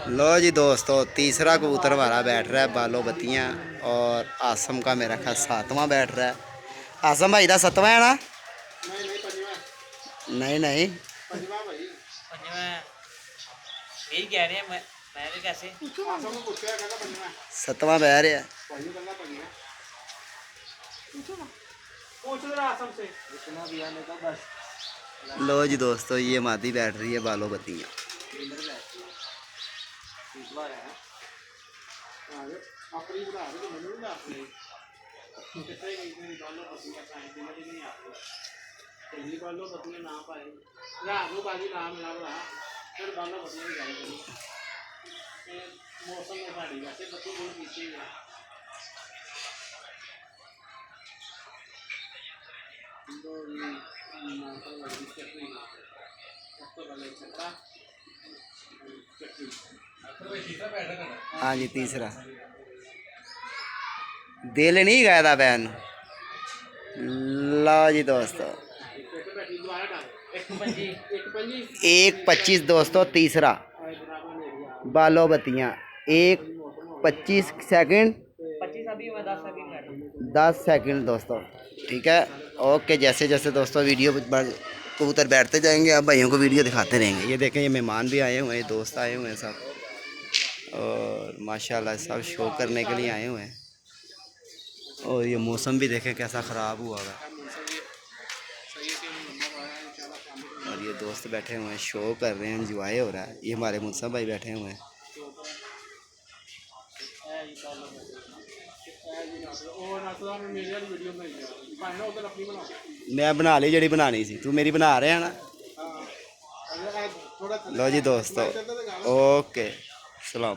लो जी दोस्तों, तीसरा कबूतर हमारा बैठ रहा है बालो बत्तियाँ। और आसम का मेरा ख्याल सातवां बैठ रहा है। आसम भाई का सतवां है ना? नहीं नहीं, सतवां बह रहा है। लो जी दोस्तों, ये मादी बैठ रही है बालो बत्तियाँ। हाँ जी, तीसरा दिल नहीं गया था बैन। लो जी दोस्तों, 1:25 दोस्तों, तीसरा बालो बत्तियाँ। 1:25 10 सेकंड दोस्तों। ठीक है, ओके। जैसे जैसे दोस्तों वीडियो कबूतर बैठते जाएंगे, आप भाइयों को वीडियो दिखाते रहेंगे। ये देखें, ये मेहमान भी आए हुए हैं, दोस्त आए हुए हैं सब, और माशाल्लाह सब शो करने के लिए आए हुए हैं। और ये मौसम भी देखें कैसा ख़राब हुआ है। और ये दोस्त बैठे हुए हैं, शो कर रहे हैं, एंजॉय हो रहा है। ये हमारे मुनसा भाई बैठे हुए हैं। मैं बना ली जी बनानी सी, तू मेरी बना रहे हैं ना। लो जी दोस्तों, ओके, सलाम।